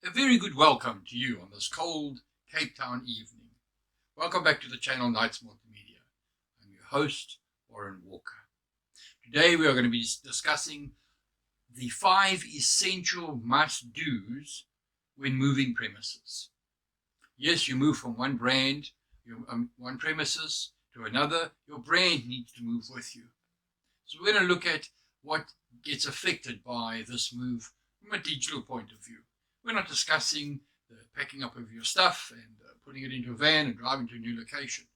A very good welcome to you on this cold Cape Town evening. Welcome back to the channel Knights Multimedia. I'm your host, Warren Walker. Today we are going to be discussing the 5 essential must-dos when moving premises. Yes, you move from one brand, one premises to another, your brand needs to move with you. So we're going to look at what gets affected by this move from a digital point of view. We're not discussing the packing up of your stuff and putting it into a van and driving to a new location.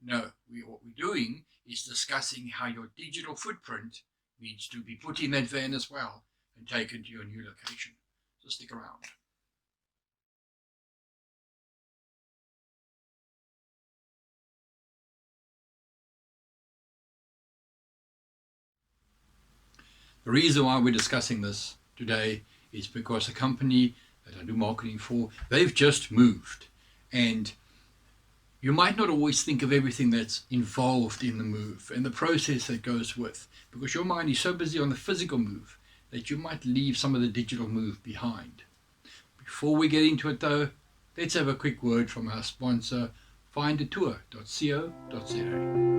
No, what we're doing is discussing how your digital footprint needs to be put in that van as well and taken to your new location. So stick around. The reason why we're discussing this today is because a company that I do marketing for, they've just moved. And you might not always think of everything that's involved in the move and the process that goes with, because your mind is so busy on the physical move that you might leave some of the digital move behind. Before we get into it though, let's have a quick word from our sponsor, findatour.co.za.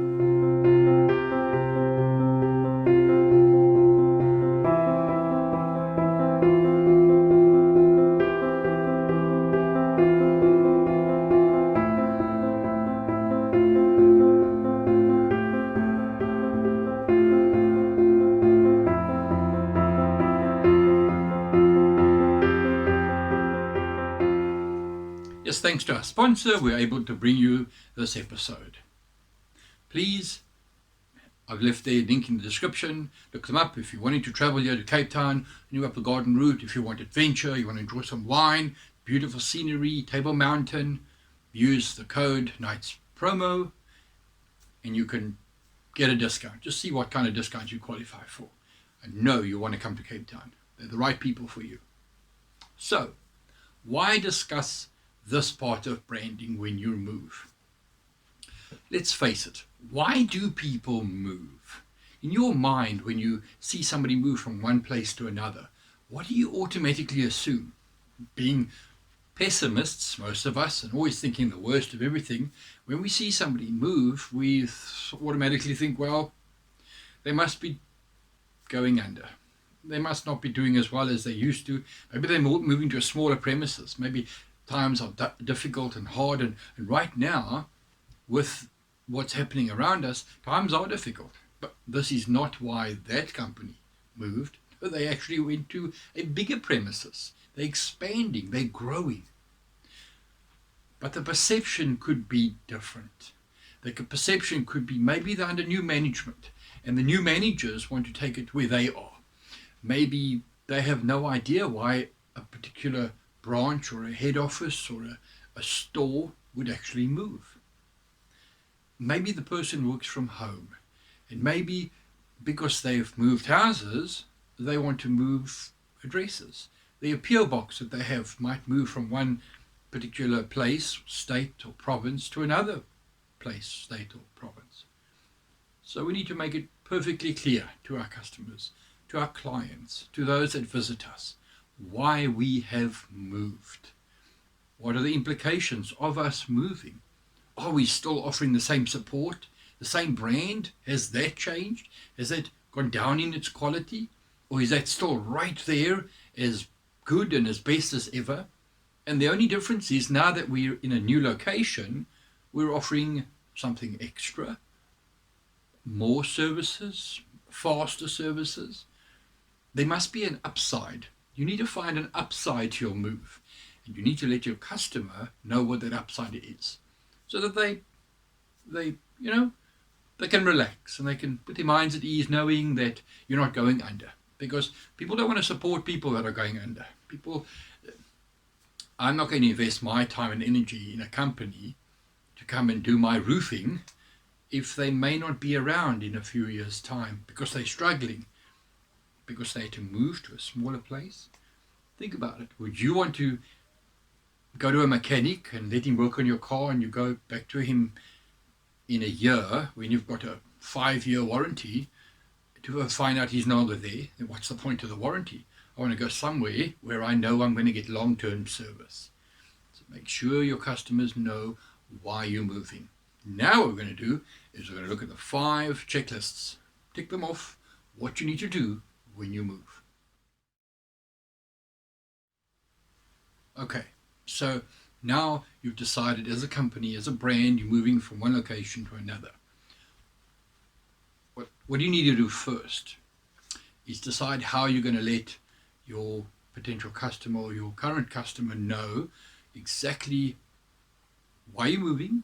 Yes, thanks to our sponsor, we're able to bring you this episode. Please, I've left their link in the description. Look them up if you're wanting to travel here to Cape Town, new up the garden route, if you want adventure, you want to enjoy some wine, beautiful scenery, Table Mountain, use the code knightspromo and you can get a discount. Just see what kind of discount you qualify for. And know you want to come to Cape Town. They're the right people for you. So, why discuss this part of branding when you move? Let's face it, why do people move? In your mind, when you see somebody move from one place to another, what do you automatically assume? Being pessimists, most of us, and always thinking the worst of everything, when we see somebody move, we automatically think, well, they must be going under. They must not be doing as well as they used to. Maybe they're moving to a smaller premises. Maybe times are difficult and hard, and right now, with what's happening around us, times are difficult. But this is not why that company moved. They actually went to a bigger premises. They're expanding, they're growing. But the perception could be different. The perception could be maybe they're under new management, and the new managers want to take it where they are. Maybe they have no idea why a particular branch or a head office or a store would actually move. Maybe the person works from home, and maybe because they've moved houses, they want to move addresses. The appeal box that they have might move from one particular place, state or province to another place, state or province. So we need to make it perfectly clear to our customers, to our clients, to those that visit us, why we have moved. What are the implications of us moving? Are we still offering the same support, the same brand? Has that changed? Has that gone down in its quality? Or is that still right there, as good and as best as ever? And the only difference is now that we're in a new location, we're offering something extra, more services, faster services. There must be an upside. You need to find an upside to your move, and you need to let your customer know what that upside is, so that they can relax and they can put their minds at ease, knowing that you're not going under. Because people don't want to support people that are going under. I'm not going to invest my time and energy in a company to come and do my roofing if they may not be around in a few years' time because they're struggling, because they had to move to a smaller place. Think about it. Would you want to go to a mechanic and let him work on your car, and you go back to him in a year when you've got a 5-year warranty to find out he's no longer there? Then what's the point of the warranty? I want to go somewhere where I know I'm going to get long-term service. So make sure your customers know why you're moving. Now what we're going to do is we're going to look at the 5 checklists. Tick them off, what you need to do when you move. Okay, so now you've decided as a company, as a brand, you're moving from one location to another. What do you need to do first is decide how you're going to let your potential customer or your current customer know exactly why you're moving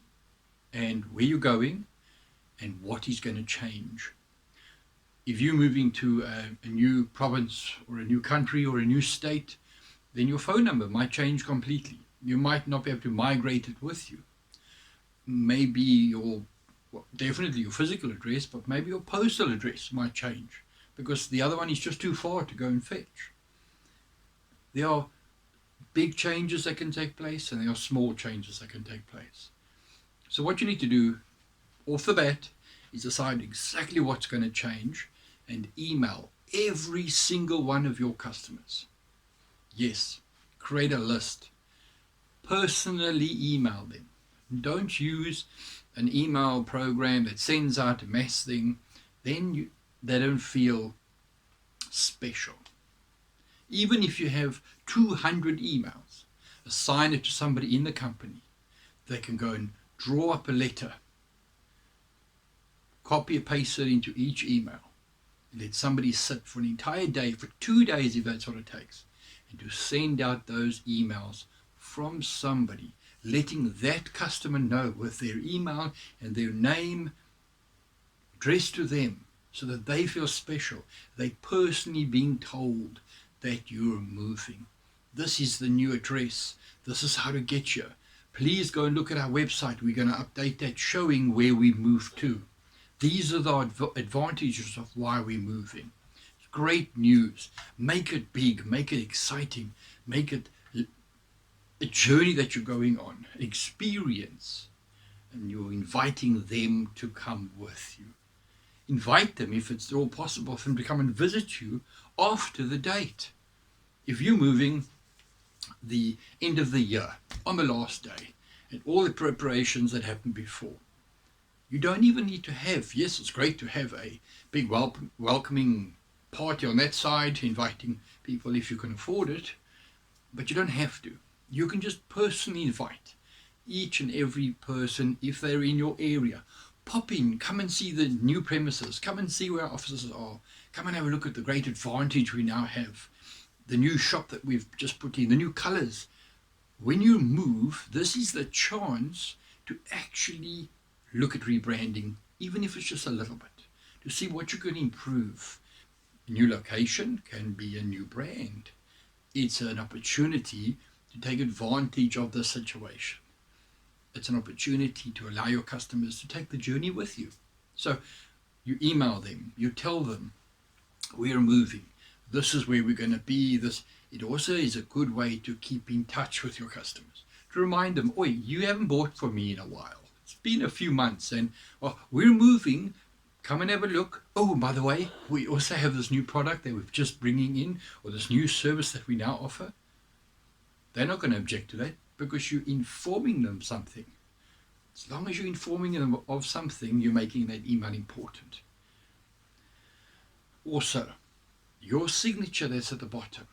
and where you're going and what is going to change. If you're moving to a new province or a new country or a new state, then your phone number might change completely. You might not be able to migrate it with you. Maybe definitely your physical address, but maybe your postal address might change because the other one is just too far to go and fetch. There are big changes that can take place and there are small changes that can take place. So what you need to do off the bat is decide exactly what's going to change and email every single one of your customers. Yes, create a list. Personally email them. Don't use an email program that sends out a mass thing. Then they don't feel special. Even if you have 200 emails, assign it to somebody in the company. They can go and draw up a letter, copy and paste it into each email, and let somebody sit for an entire day, for 2 days if that's what it takes, and to send out those emails from somebody, letting that customer know with their email and their name addressed to them so that they feel special. They personally being told that you're moving. This is the new address. This is how to get you. Please go and look at our website. We're going to update that showing where we moved to. These are the advantages of why we're moving. It's great news. Make it big. Make it exciting. Make it a journey that you're going on. Experience. And you're inviting them to come with you. Invite them, if it's at all possible, for them to come and visit you after the date. If you're moving the end of the year, on the last day, and all the preparations that happened before, you don't even need to have, yes, it's great to have a big welcoming party on that side, inviting people if you can afford it, but you don't have to. You can just personally invite each and every person if they're in your area. Pop in, come and see the new premises, come and see where our offices are, come and have a look at the great advantage we now have, the new shop that we've just put in, the new colors. When you move, this is the chance to actually look at rebranding, even if it's just a little bit, to see what you can improve. A new location can be a new brand. It's an opportunity to take advantage of the situation. It's an opportunity to allow your customers to take the journey with you. So you email them, you tell them, we're moving, this is where we're going to be. It also is a good way to keep in touch with your customers, to remind them, oi, you haven't bought from me in a while. It's been a few months and we're moving. Come and have a look. Oh, by the way, we also have this new product that we're just bringing in, or this new service that we now offer. They're not going to object to that because you're informing them something. As long as you're informing them of something, you're making that email important. Also, your signature that's at the bottom.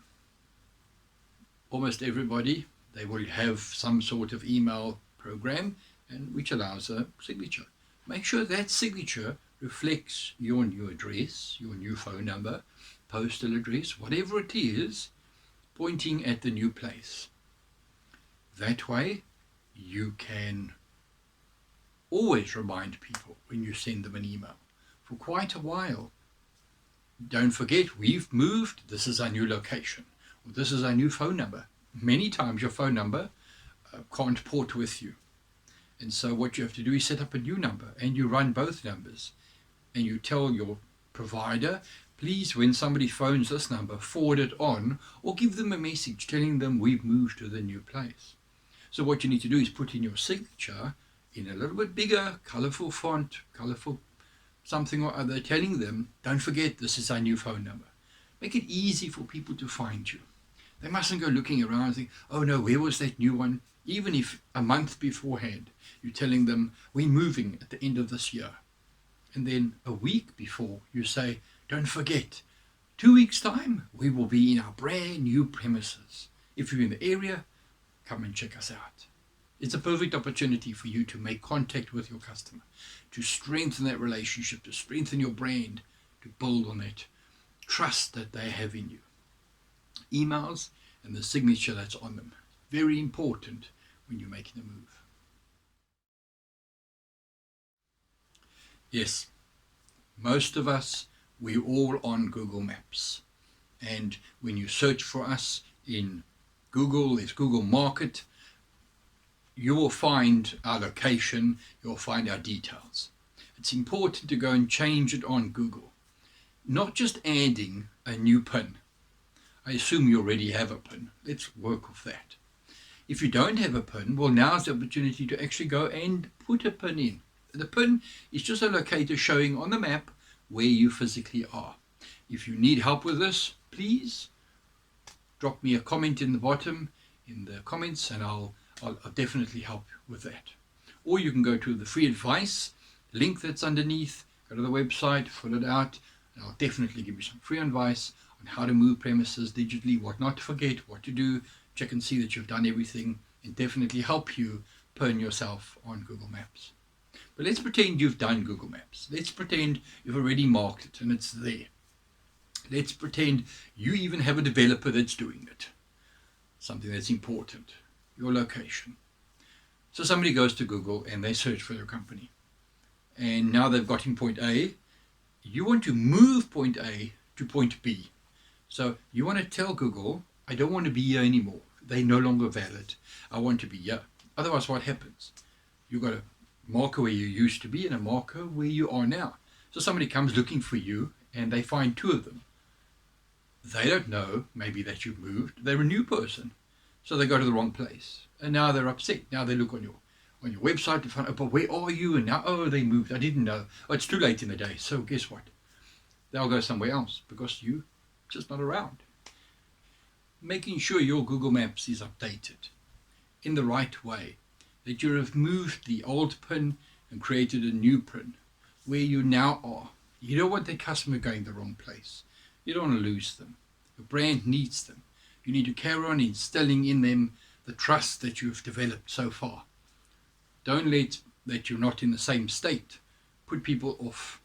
Almost everybody, they will have some sort of email program and which allows a signature. Make sure that signature reflects your new address, your new phone number, postal address, whatever it is, pointing at the new place. That way, you can always remind people when you send them an email for quite a while. Don't forget, we've moved, this is our new location, or this is our new phone number. Many times your phone number can't port with you. And so what you have to do is set up a new number and you run both numbers. And you tell your provider, please, when somebody phones this number, forward it on or give them a message telling them we've moved to the new place. So what you need to do is put in your signature in a little bit bigger, colorful font, colorful something or other, telling them, don't forget, this is our new phone number. Make it easy for people to find you. They mustn't go looking around and think, oh no, where was that new one? Even if a month beforehand you're telling them, we're moving at the end of this year. And then a week before you say, don't forget, 2 weeks' time we will be in our brand new premises. If you're in the area, come and check us out. It's a perfect opportunity for you to make contact with your customer, to strengthen that relationship, to strengthen your brand, to build on that trust that they have in you. Emails and the signature that's on them. Very important when you're making a move. Yes, most of us, we're all on Google Maps. And when you search for us in Google, there's Google Market, you will find our location, you'll find our details. It's important to go and change it on Google. Not just adding a new PIN. I assume you already have a PIN. Let's work with that. If you don't have a PIN, well, now's the opportunity to actually go and put a PIN in. The PIN is just a locator showing on the map where you physically are. If you need help with this, please drop me a comment in the bottom in the comments, and I'll definitely help with that. Or you can go to the free advice link that's underneath, go to the website, fill it out, and I'll definitely give you some free advice on how to move premises digitally, what not to forget, what to do, check and see that you've done everything, and definitely help you PIN yourself on Google Maps. But let's pretend you've done Google Maps. Let's pretend you've already marked it and it's there. Let's pretend you even have a developer that's doing it. Something that's important, your location. So somebody goes to Google and they search for their company. And now they've got in point A. You want to move point A to point B. So you want to tell Google, I don't want to be here anymore. They're no longer valid. I want to be here. Otherwise, what happens? You've got a marker where you used to be and a marker where you are now. So somebody comes looking for you and they find two of them. They don't know maybe that you've moved. They're a new person. So they go to the wrong place. And now they're upset. Now they look on your website to find out, but where are you? And now, oh, they moved. I didn't know. Oh, it's too late in the day. So guess what? They'll go somewhere else because you're just not around. Making sure your Google Maps is updated in the right way, that you have moved the old PIN and created a new PIN where you now are. You don't want the customer going the wrong place. You don't want to lose them. Your brand needs them. You need to carry on instilling in them the trust that you've developed so far. Don't let that you're not in the same state put people off.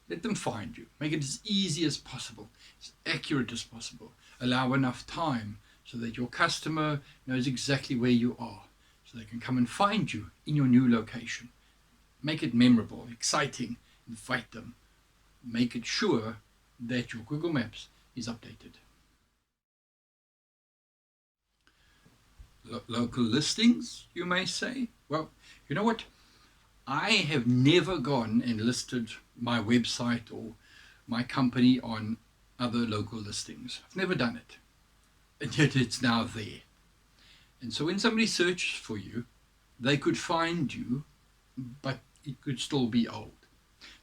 Let them find you. Make it as easy as possible, as accurate as possible. Allow enough time so that your customer knows exactly where you are, so they can come and find you in your new location. Make it memorable, exciting, invite them. Make it sure that your Google Maps is updated. Local listings, you may say. Well, you know what? I have never gone and listed my website or my company on other local listings. I've never done it. And yet it's now there. And so when somebody searches for you, they could find you, but it could still be old.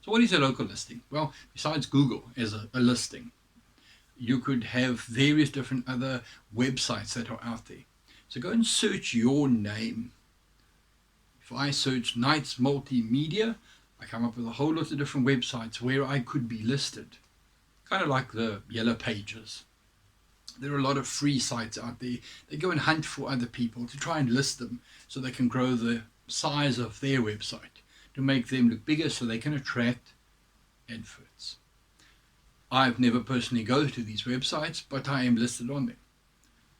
So what is a local listing? Well, besides Google as a listing, you could have various different other websites that are out there. So go and search your name. If I search Knights Multimedia, I come up with a whole lot of different websites where I could be listed. Kind of like the Yellow Pages. There are a lot of free sites out there. They go and hunt for other people to try and list them so they can grow the size of their website, to make them look bigger so they can attract adverts. I've never personally gone to these websites, but I am listed on them.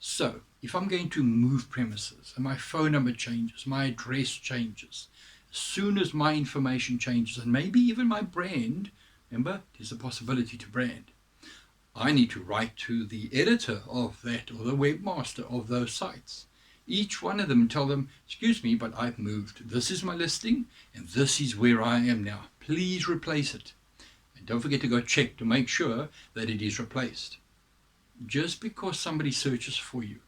So if I'm going to move premises and my phone number changes, my address changes, as soon as my information changes, and maybe even my brand, remember, there's a possibility to brand, I need to write to the editor of that or the webmaster of those sites. Each one of them and tell them, excuse me, but I've moved. This is my listing and this is where I am now. Please replace it. And don't forget to go check to make sure that it is replaced. Just because somebody searches for you,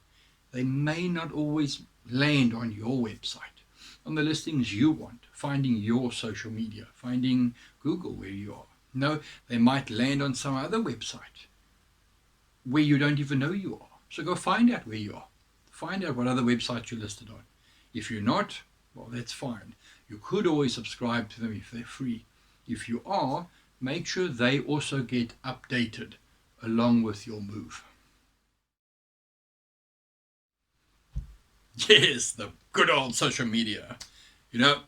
they may not always land on your website, on the listings you want, finding your social media, finding Google where you are. No, they might land on some other website. where you don't even know you are. So go find out where you are. Find out what other websites you're listed on. If you're not, well, that's fine. You could always subscribe to them if they're free. If you are, make sure they also get updated along with your move. Yes, the good old social media. You know,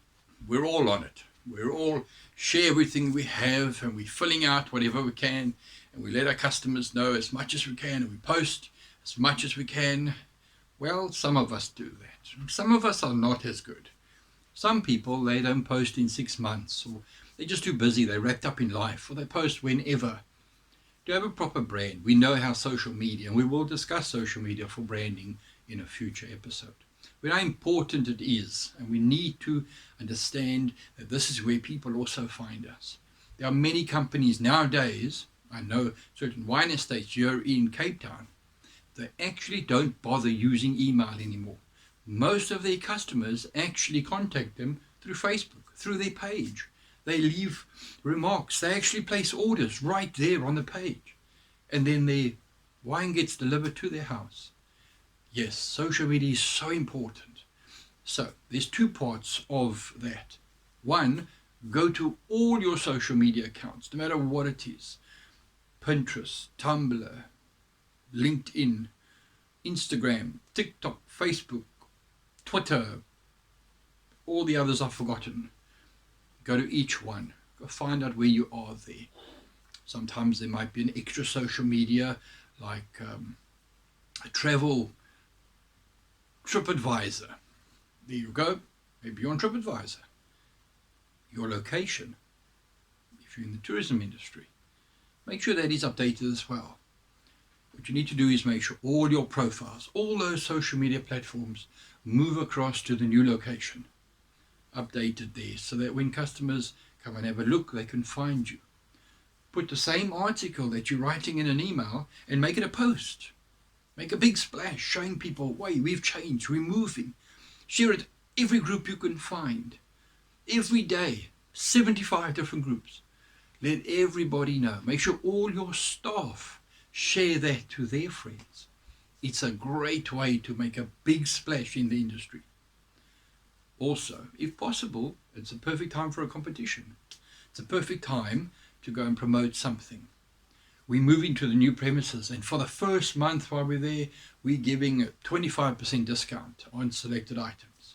we're all on it. We're all share everything we have, and we're filling out whatever we can, and we let our customers know as much as we can, and we post as much as we can. Well, some of us do that. Some of us are not as good. Some people, they don't post in 6 months, or they're just too busy, they're wrapped up in life, or they post whenever. To have a proper brand, we know how social media, and we will discuss social media for branding in a future episode. We know how important it is, and we need to understand that this is where people also find us. There are many companies nowadays, I know certain wine estates here in Cape Town, they actually don't bother using email anymore. Most of their customers actually contact them through Facebook, through their page. They leave remarks. They actually place orders right there on the page. And then their wine gets delivered to their house. Yes, social media is so important. So there's 2 parts of that. One, go to all your social media accounts, no matter what it is. Pinterest, Tumblr, LinkedIn, Instagram, TikTok, Facebook, Twitter, all the others I've forgotten. Go to each one. Go find out where you are there. Sometimes there might be an extra social media like a travel TripAdvisor. There you go. Maybe you're on TripAdvisor. Your location, if you're in the tourism industry, make sure that is updated as well. What you need to do is make sure all your profiles, all those social media platforms, move across to the new location, updated there, so that when customers come and have a look, they can find you. Put the same article that you're writing in an email and make it a post. Make a big splash showing people, wait, we've changed, we're moving. Share it every group you can find. Every day, 75 different groups. Let everybody know. Make sure all your staff share that to their friends. It's a great way to make a big splash in the industry. Also, if possible, it's a perfect time for a competition. It's a perfect time to go and promote something. We're moving to the new premises, and for the first month while we're there, we're giving a 25% discount on selected items.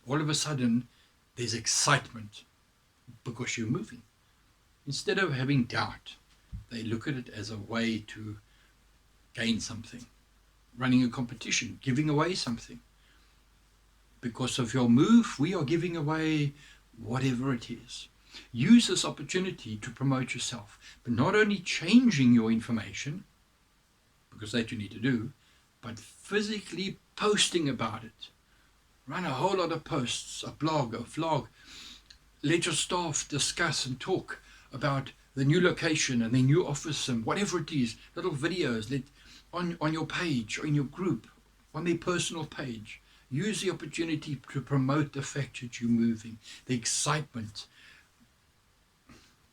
All of a sudden, there's excitement because you're moving. Instead of having doubt, they look at it as a way to gain something. Running a competition, giving away something. Because of your move, we are giving away whatever it is. Use this opportunity to promote yourself, but not only changing your information, because that you need to do, but physically posting about it. Run a whole lot of posts, a blog, a vlog. Let your staff discuss and talk about the new location and the new office and whatever it is, little videos on your page or in your group, on their personal page. Use the opportunity to promote the fact that you're moving, the excitement.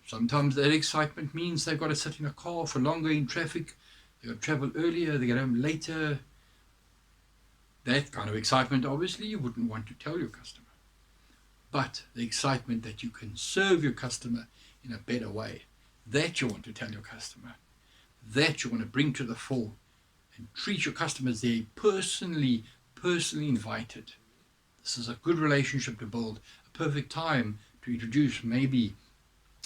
Sometimes that excitement means they've got to sit in a car for longer in traffic, they've got to travel earlier, they get home later. That kind of excitement, obviously, you wouldn't want to tell your customer. But the excitement that you can serve your customer in a better way, that you want to tell your customer, that you want to bring to the fore and treat your customers there personally invited. This is a good relationship to build, a perfect time to introduce maybe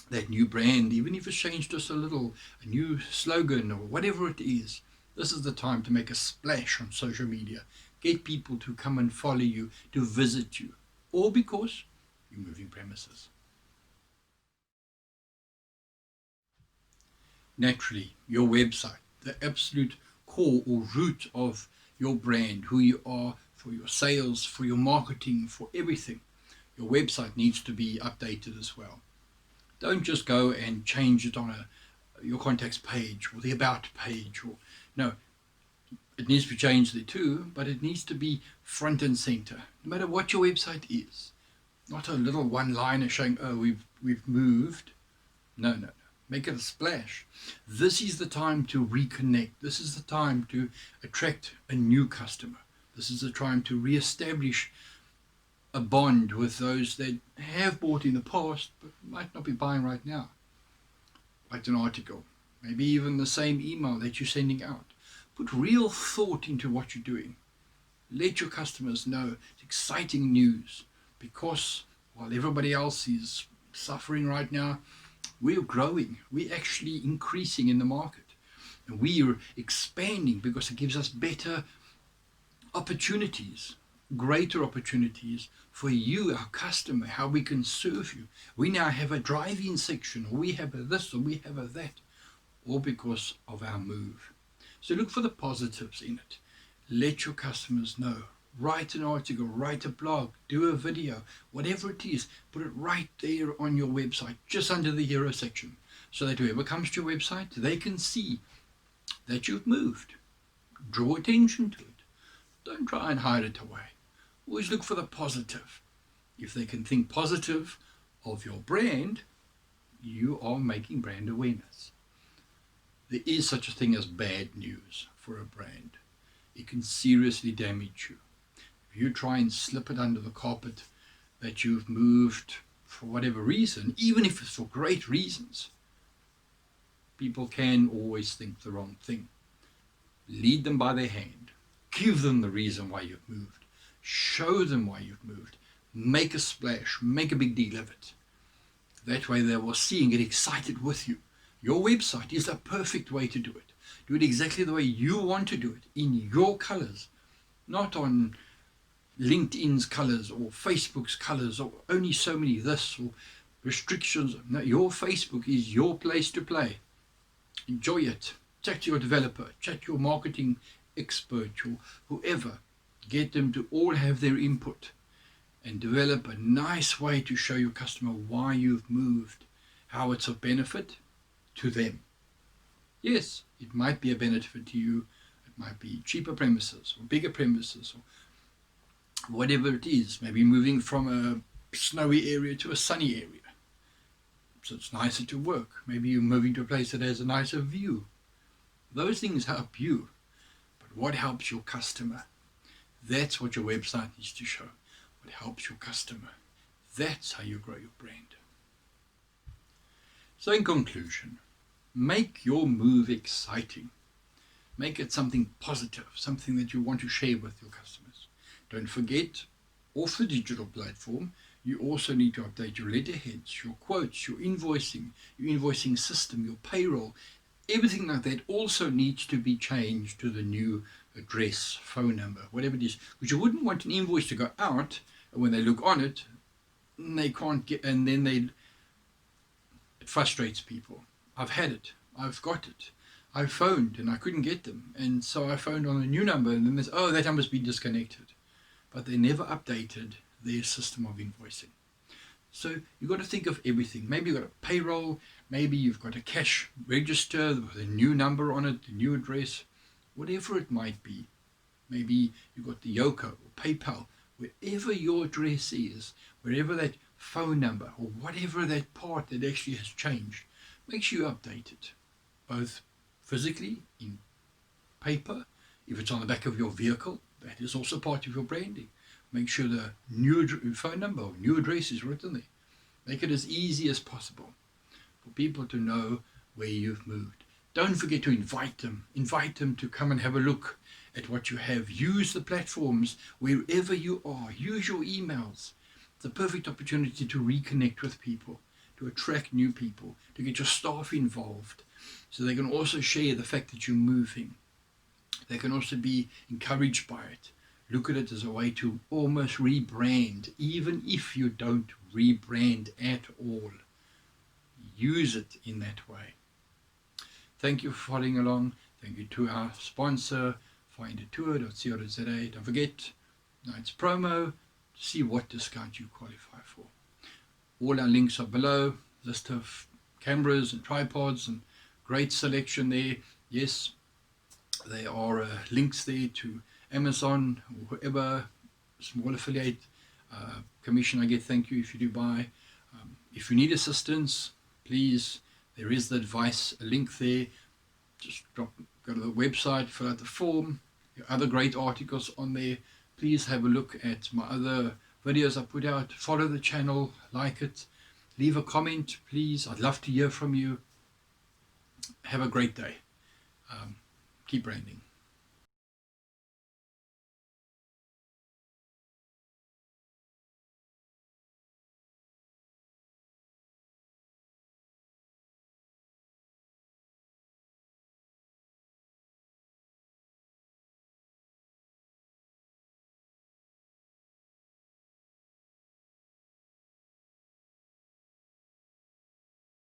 that new brand, even if it's changed just a little, a new slogan or whatever it is. This is the time to make a splash on social media. Get people to come and follow you, to visit you, all because you're moving premises. Naturally, your website, the absolute core or root of your brand, who you are, for your sales, for your marketing, for everything. Your website needs to be updated as well. Don't just go and change it on your contacts page or the about page. No, it needs to be changed there too, but it needs to be front and center, no matter what your website is. Not a little one-liner showing, oh, we've moved. No. Make it a splash. This is the time to reconnect. This is the time to attract a new customer. This is the time to re-establish a bond with those that have bought in the past but might not be buying right now. Write an article, maybe even the same email that you're sending out. Put real thought into what you're doing. Let your customers know it's exciting news, because while everybody else is suffering right now, we're growing. We're actually increasing in the market. And we're expanding because it gives us better opportunities, greater opportunities for you, our customer, how we can serve you. We now have a drive-in section, or we have a this, or we have a that, all because of our move. So look for the positives in it. Let your customers know. Write an article, write a blog, do a video, whatever it is, put it right there on your website, just under the hero section, so that whoever comes to your website, they can see that you've moved. Draw attention to it. Don't try and hide it away. Always look for the positive. If they can think positive of your brand, you are making brand awareness. There is such a thing as bad news for a brand. It can seriously damage you. If you try and slip it under the carpet that you've moved for whatever reason, even if it's for great reasons, people can always think the wrong thing. Lead them by their hand. Give them the reason why you've moved. Show them why you've moved. Make a splash. Make a big deal of it. That way they will see and get excited with you. Your website is a perfect way to do it. Do it exactly the way you want to do it, in your colors, not on LinkedIn's colors or Facebook's colors, or only so many this, or restrictions. No, your Facebook is your place to play. Enjoy it. Chat to your developer, chat to your marketing expert, or whoever. Get them to all have their input and develop a nice way to show your customer why you've moved, how it's of benefit to them. Yes, it might be a benefit to you. It might be cheaper premises or bigger premises or whatever it is. Maybe moving from a snowy area to a sunny area, so it's nicer to work. Maybe you're moving to a place that has a nicer view. Those things help you. But what helps your customer? That's what your website needs to show. What helps your customer? That's how you grow your brand. So in conclusion, make your move exciting. Make it something positive, something that you want to share with your customers. Don't forget, off the digital platform, you also need to update your letterheads, your quotes, your invoicing system, your payroll. Everything like that also needs to be changed to the new address, phone number, whatever it is. Because you wouldn't want an invoice to go out, and when they look on it, they can't get, and then it frustrates people. I've had it. I've got it. I phoned and I couldn't get them. And so I phoned on a new number, and then there's, oh, that number's been disconnected. But they never updated their system of invoicing. So you've got to think of everything. Maybe you've got a payroll. Maybe you've got a cash register with a new number on it, a new address, whatever it might be. Maybe you've got the Yoko or PayPal. Wherever your address is, wherever that phone number or whatever that part that actually has changed, make sure you update it, both physically in paper. If it's on the back of your vehicle, that is also part of your branding. Make sure the new phone number or new address is written there. Make it as easy as possible for people to know where you've moved. Don't forget to invite them. Invite them to come and have a look at what you have. Use the platforms wherever you are. Use your emails. It's a perfect opportunity to reconnect with people, to attract new people, to get your staff involved, so they can also share the fact that you're moving. They can also be encouraged by it. Look at it as a way to almost rebrand, even if you don't rebrand at all. Use it in that way. Thank you for following along. Thank you to our sponsor, findatour.co.za. Don't forget, Knights Promo, to see what discount you qualify for. All our links are below. List of cameras and tripods and great selection there. Yes, there are links there to Amazon or whoever, small affiliate commission I get. Thank you if you do buy. If you need assistance, please There is the advice link there. Just go to the website, fill out the form. There are other great articles on there. Please have a look at my other videos I put out. Follow the channel, like it, leave a comment, please. I'd love to hear from you. Have a great day. Keep branding.